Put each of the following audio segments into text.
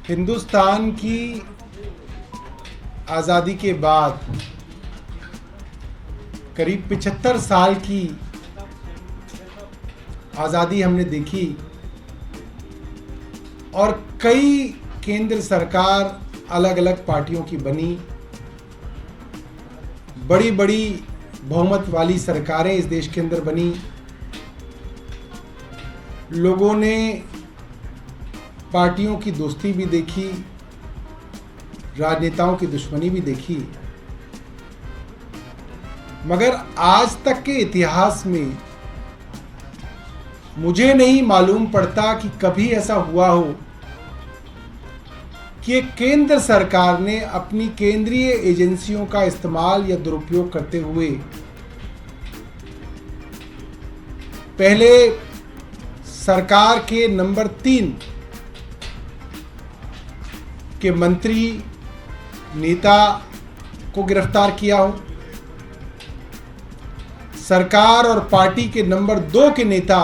हिंदुस्तान की आज़ादी के बाद करीब 75 साल की आज़ादी हमने देखी और कई केंद्र सरकार अलग अलग पार्टियों की बनी, बड़ी बड़ी बहुमत वाली सरकारें इस देश के अंदर बनी। लोगों ने पार्टियों की दोस्ती भी देखी, राजनेताओं की दुश्मनी भी देखी, मगर आज तक के इतिहास में मुझे नहीं मालूम पड़ता कि कभी ऐसा हुआ हो कि केंद्र सरकार ने अपनी केंद्रीय एजेंसियों का इस्तेमाल या दुरुपयोग करते हुए पहले सरकार के नंबर 3 के मंत्री नेता को गिरफ्तार किया हो, सरकार और पार्टी के नंबर 2 के नेता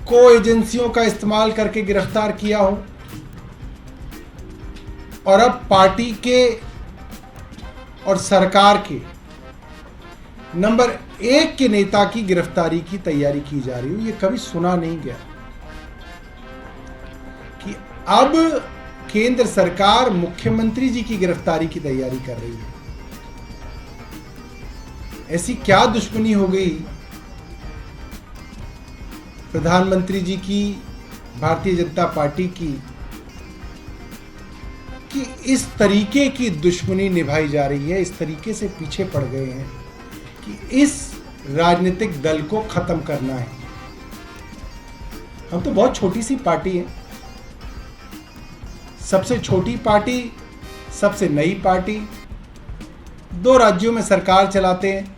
को एजेंसियों का इस्तेमाल करके गिरफ्तार किया हो, और अब पार्टी के और सरकार के नंबर 1 के नेता की गिरफ्तारी की तैयारी की जा रही हो। ये कभी सुना नहीं गया कि अब केंद्र सरकार मुख्यमंत्री जी की गिरफ्तारी की तैयारी कर रही है। ऐसी क्या दुश्मनी हो गई प्रधानमंत्री जी की, भारतीय जनता पार्टी की, कि इस तरीके की दुश्मनी निभाई जा रही है, इस तरीके से पीछे पड़ गए हैं कि इस राजनीतिक दल को खत्म करना है। हम तो बहुत छोटी सी पार्टी है, सबसे छोटी पार्टी, सबसे नई पार्टी, 2 राज्यों में सरकार चलाते हैं।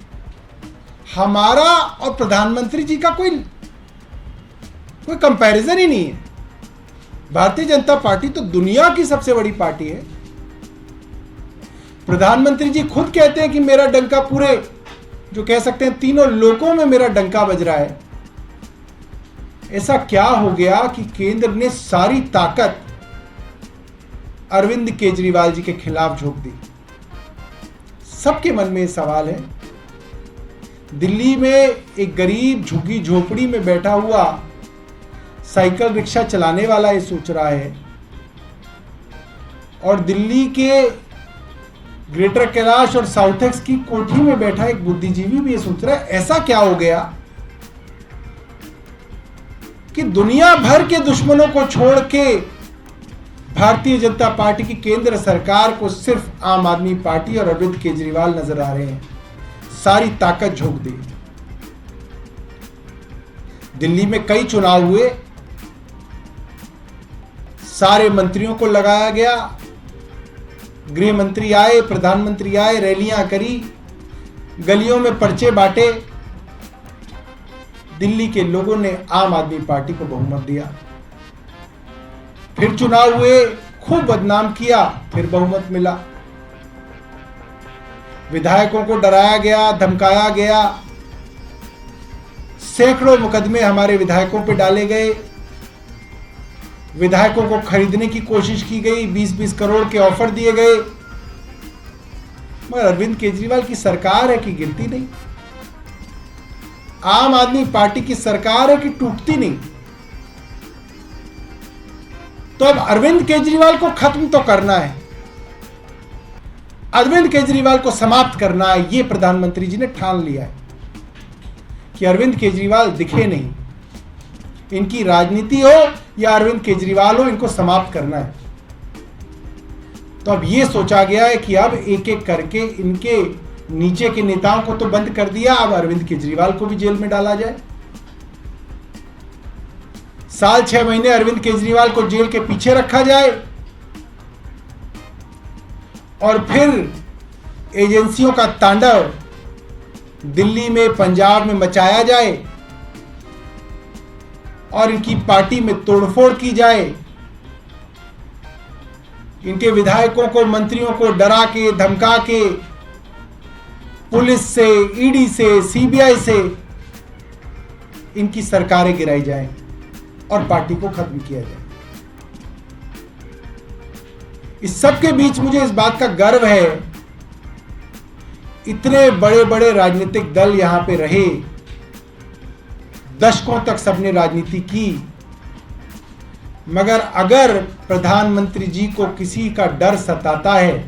हमारा और प्रधानमंत्री जी का कोई कंपैरिजन ही नहीं है। भारतीय जनता पार्टी तो दुनिया की सबसे बड़ी पार्टी है। प्रधानमंत्री जी खुद कहते हैं कि मेरा डंका पूरे, जो कह सकते हैं, तीनों लोकों में मेरा डंका बज रहा है। ऐसा क्या हो गया कि केंद्र ने सारी ताकत अरविंद केजरीवाल जी के खिलाफ झोंक दी? सबके मन में सवाल है। दिल्ली में एक गरीब झुग्गी झोपड़ी में बैठा हुआ साइकिल रिक्शा चलाने वाला ये सोच रहा है, और दिल्ली के ग्रेटर कैलाश और साउथेक्स की कोठी में बैठा एक बुद्धिजीवी भी ये सोच रहा है। ऐसा क्या हो गया कि दुनिया भर के दुश्मनों को छोड़ के भारतीय जनता पार्टी की केंद्र सरकार को सिर्फ आम आदमी पार्टी और अरविंद केजरीवाल नजर आ रहे हैं? सारी ताकत झोंक दी। दिल्ली में कई चुनाव हुए, सारे मंत्रियों को लगाया गया, गृह मंत्री आए, प्रधानमंत्री आए, रैलियां करी, गलियों में पर्चे बांटे। दिल्ली के लोगों ने आम आदमी पार्टी को बहुमत दिया। फिर चुनाव हुए, खूब बदनाम किया, फिर बहुमत मिला। विधायकों को डराया गया, धमकाया गया, सैकड़ों मुकदमे हमारे विधायकों पे डाले गए, विधायकों को खरीदने की कोशिश की गई, 20-20 करोड़ के ऑफर दिए गए, मगर अरविंद केजरीवाल की सरकार है कि गिरती नहीं, आम आदमी पार्टी की सरकार है कि टूटती नहीं। तो अब अरविंद केजरीवाल को खत्म तो करना है, अरविंद केजरीवाल को समाप्त करना है। यह प्रधानमंत्री जी ने ठान लिया है कि अरविंद केजरीवाल दिखे नहीं, इनकी राजनीति हो या अरविंद केजरीवाल हो, इनको समाप्त करना है। तो अब यह सोचा गया है कि अब एक एक करके इनके नीचे के नेताओं को तो बंद कर दिया, अब अरविंद केजरीवाल को भी जेल में डाला जाए। साल 6 महीने अरविंद केजरीवाल को जेल के पीछे रखा जाए और फिर एजेंसियों का तांडव दिल्ली में, पंजाब में मचाया जाए और इनकी पार्टी में तोड़फोड़ की जाए, इनके विधायकों को, मंत्रियों को डरा के, धमका के, पुलिस से, ईडी से, सीबीआई से इनकी सरकारें गिराई जाएं और पार्टी को खत्म किया जाए। इस सब के बीच मुझे इस बात का गर्व है, इतने बड़े बड़े राजनीतिक दल यहां पे रहे, दशकों तक सबने राजनीति की, मगर अगर प्रधानमंत्री जी को किसी का डर सताता है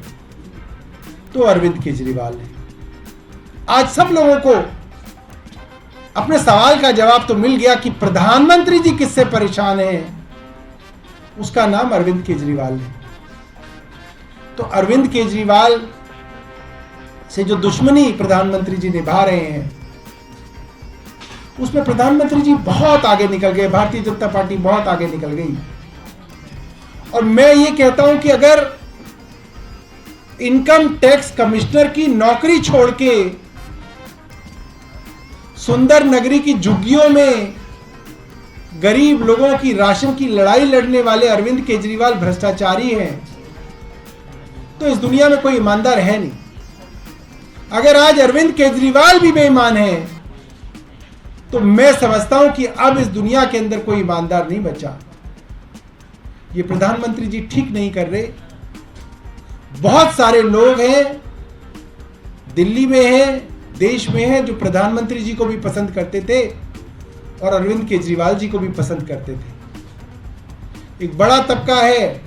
तो अरविंद केजरीवाल है। आज सब लोगों को अपने सवाल का जवाब तो मिल गया कि प्रधानमंत्री जी किससे परेशान हैं, उसका नाम अरविंद केजरीवाल है। तो अरविंद केजरीवाल से जो दुश्मनी प्रधानमंत्री जी निभा रहे हैं, उसमें प्रधानमंत्री जी बहुत आगे निकल गए, भारतीय जनता पार्टी बहुत आगे निकल गई। और मैं ये कहता हूं कि अगर इनकम टैक्स कमिश्नर की नौकरी छोड़ के सुंदर नगरी की झुग्गियों में गरीब लोगों की राशन की लड़ाई लड़ने वाले अरविंद केजरीवाल भ्रष्टाचारी हैं, तो इस दुनिया में कोई ईमानदार है नहीं। अगर आज अरविंद केजरीवाल भी बेईमान है तो मैं समझता हूं कि अब इस दुनिया के अंदर कोई ईमानदार नहीं बचा। ये प्रधानमंत्री जी ठीक नहीं कर रहे। बहुत सारे लोग हैं, दिल्ली में हैं, देश में हैं, जो प्रधानमंत्री जी को भी पसंद करते थे और अरविंद केजरीवाल जी को भी पसंद करते थे। एक बड़ा तबका है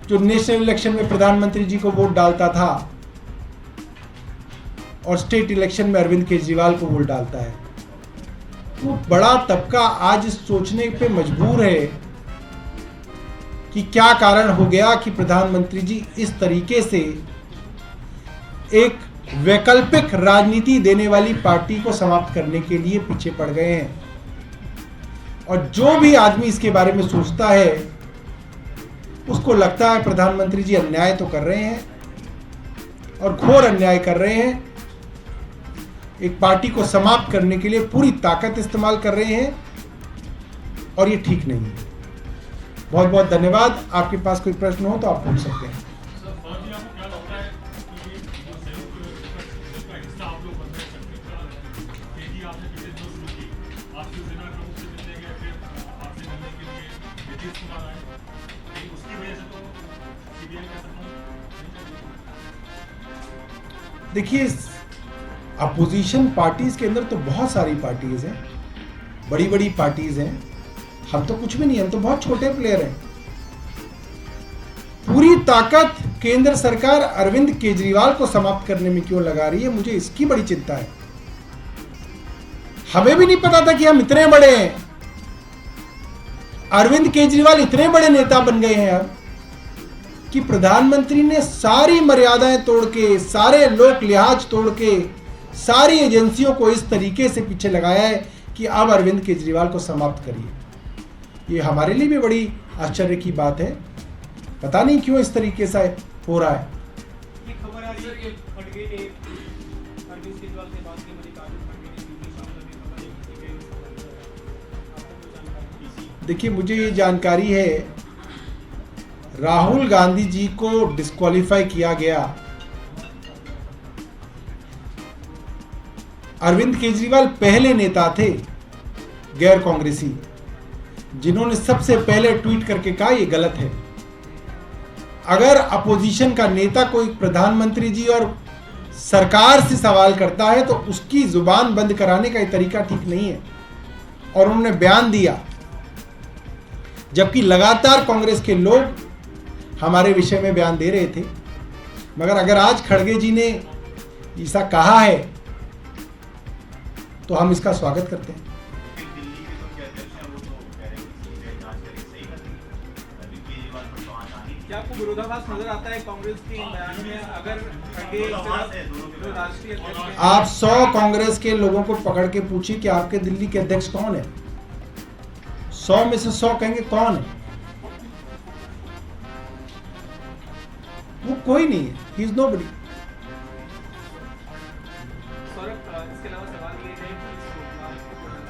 जो नेशनल इलेक्शन में प्रधानमंत्री जी को वोट डालता था और स्टेट इलेक्शन में अरविंद केजरीवाल को वोट डालता है। वो बड़ा तबका आज सोचने पे मजबूर है कि क्या कारण हो गया कि प्रधानमंत्री जी इस तरीके से एक वैकल्पिक राजनीति देने वाली पार्टी को समाप्त करने के लिए पीछे पड़ गए हैं। और जो भी आदमी इसके बारे में सोचता है उसको लगता है प्रधानमंत्री जी अन्याय तो कर रहे हैं और घोर अन्याय कर रहे हैं, एक पार्टी को समाप्त करने के लिए पूरी ताकत इस्तेमाल कर रहे हैं, और ये ठीक नहीं है। बहुत बहुत धन्यवाद। आपके पास कोई प्रश्न हो तो आप पूछ सकते हैं। देखिए, अपोजिशन पार्टीज के अंदर तो बहुत सारी पार्टीज हैं, बड़ी बड़ी पार्टीज हैं। हम तो कुछ भी नहीं, हम तो बहुत छोटे प्लेयर हैं। पूरी ताकत केंद्र सरकार अरविंद केजरीवाल को समाप्त करने में क्यों लगा रही है, मुझे इसकी बड़ी चिंता है। हमें भी नहीं पता था कि हम इतने बड़े हैं। अरविंद केजरीवाल इतने बड़े नेता बन गए हैं अब कि प्रधानमंत्री ने सारी मर्यादाएं तोड़ के, सारे लोक लिहाज तोड़ के, सारी एजेंसियों को इस तरीके से पीछे लगाया है कि अब अरविंद केजरीवाल को समाप्त करिए। ये हमारे लिए भी बड़ी आश्चर्य की बात है। पता नहीं क्यों इस तरीके से हो रहा है। ये खबर आ रही है कि खड़गे ने अरविंद केजरीवाल से बात की, मल्लिकार्जुन खड़गे ने यूपी शामिल होने का। देखिए, मुझे ये जानकारी है राहुल गांधी जी को डिस्क्वालीफाई किया गया। अरविंद केजरीवाल पहले नेता थे गैर कांग्रेसी जिन्होंने सबसे पहले ट्वीट करके कहा ये गलत है। अगर अपोजिशन का नेता कोई प्रधानमंत्री जी और सरकार से सवाल करता है तो उसकी जुबान बंद कराने का ये तरीका ठीक नहीं है। और उन्होंने बयान दिया, जबकि लगातार कांग्रेस के लोग हमारे विषय में बयान दे रहे थे। मगर अगर आज खड़गे जी ने ऐसा कहा है तो हम इसका स्वागत करते हैं। क्या आपको विरोधाभास नजर आता है कांग्रेस के बयान में? अगर खड़गे जो राष्ट्रीय अध्यक्ष हैं, आप 100 कांग्रेस के लोगों को पकड़ के पूछिए कि आपके दिल्ली के अध्यक्ष कौन है। 100 में से 100 कहेंगे कौन है। वो कोई नहीं है, ही इज नोबडी। इसके अलावा सवाल ये है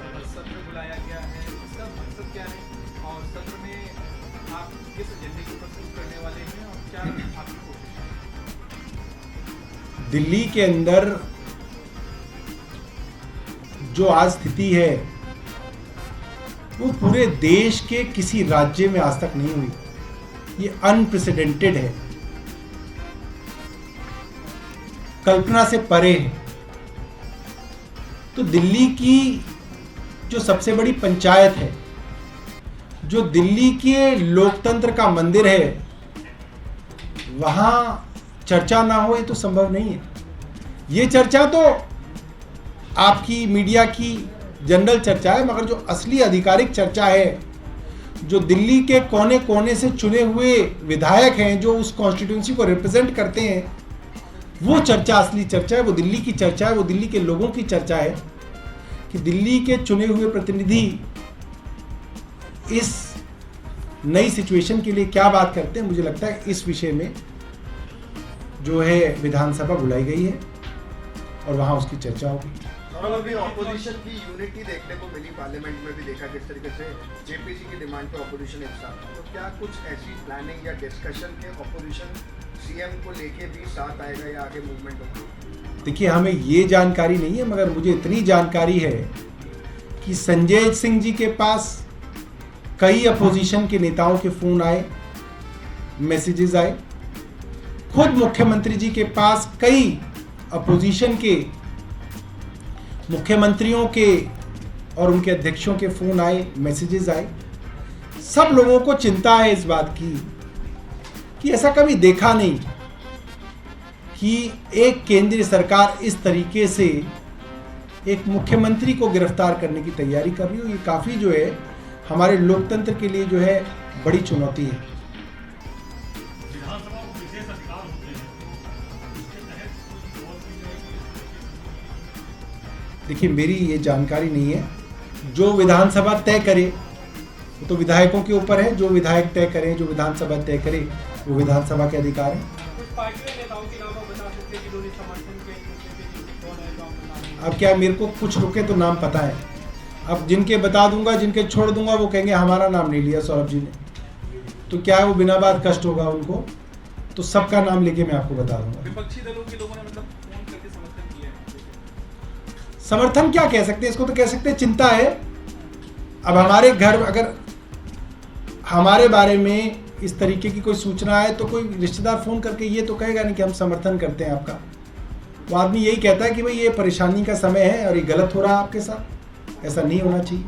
कि सत्र बुलाया गया है, इसका मकसद क्या है और सत्र में आप किस एजेंडे को प्रस्तुत करने वाले हैं और क्या आपकी कोशिश है? दिल्ली के अंदर जो आज स्थिति है वो पूरे देश के किसी राज्य में आज तक नहीं हुई। ये अनप्रेसिडेंटेड है, कल्पना से परे है। तो दिल्ली की जो सबसे बड़ी पंचायत है, जो दिल्ली के लोकतंत्र का मंदिर है, वहां चर्चा ना हो ये तो संभव नहीं है। ये चर्चा तो आपकी मीडिया की जनरल चर्चा है, मगर जो असली आधिकारिक चर्चा है, जो दिल्ली के कोने कोने से चुने हुए विधायक हैं, जो उस कॉन्स्टिट्यूंसी को रिप्रेजेंट करते हैं, वो चर्चा असली चर्चा है, वो दिल्ली की चर्चा है, वो दिल्ली के लोगों की चर्चा है कि दिल्ली के चुने हुए प्रतिनिधि इस नई सिचुएशन के लिए क्या बात करते हैं। मुझे लगता है इस विषय में जो है विधानसभा बुलाई गई है और वहां उसकी चर्चा होगी। और अभी ऑपोजिशन की यूनिटी देखने को मिली, पार्लियामेंट में भी देखा किस तरीके से जेपीसी की डिमांड पे ऑपोजिशन एक साथ, तो क्या कुछ ऐसी प्लानिंग या डिस्कशन के ऑपोजिशन सीएम को लेके भी साथ आएगा या आगे मूवमेंट होगी? देखिए, हमें ये जानकारी नहीं है, मगर मुझे इतनी जानकारी है कि संजय सिंह जी के पास कई अपोजिशन के नेताओं के फोन आए, मैसेजेस आए। खुद मुख्यमंत्री जी के पास कई अपोजिशन के मुख्यमंत्रियों के और उनके अध्यक्षों के फोन आए, मैसेजेस आए। सब लोगों को चिंता है इस बात की कि ऐसा कभी देखा नहीं कि एक केंद्रीय सरकार इस तरीके से एक मुख्यमंत्री को गिरफ्तार करने की तैयारी कर रही हो। ये काफ़ी जो है हमारे लोकतंत्र के लिए जो है बड़ी चुनौती है। विधानसभा को विशेष अधिकार होते हैं, उसके तहत कोई और भी जाएगी? देखिए, मेरी ये जानकारी नहीं है। जो विधानसभा तय करे वो तो विधायकों के ऊपर है, जो विधायक तय करें, जो विधानसभा तय करे वो विधानसभा के अधिकार हैं। कुछ पार्टी नेताओं के नाम बता सकते हैं जिन्होंने समर्थन किया, कौन है, नाम? अब क्या मेरे को कुछ रुके तो नाम पता है, अब जिनके बता दूंगा, जिनके छोड़ दूंगा, वो कहेंगे हमारा नाम नहीं लिया सौरभ जी ने, तो क्या है वो बिना बात कष्ट होगा उनको। तो सबका नाम लेके मैं आपको बता दूंगा। विपक्षी दलों के लोगों ने मतलब फोन करके समर्थन किया है। समर्थन क्या कह सकते हैं, इसको तो कह सकते हैं चिंता है। अब हमारे घर अगर हमारे बारे में इस तरीके की कोई सूचना है तो कोई रिश्तेदार फोन करके ये तो कहेगा नहीं कि हम समर्थन करते हैं आपका। वो आदमी यही कहता है कि भाई ये परेशानी का समय है और ये गलत हो रहा है आपके साथ, ऐसा नहीं होना चाहिए।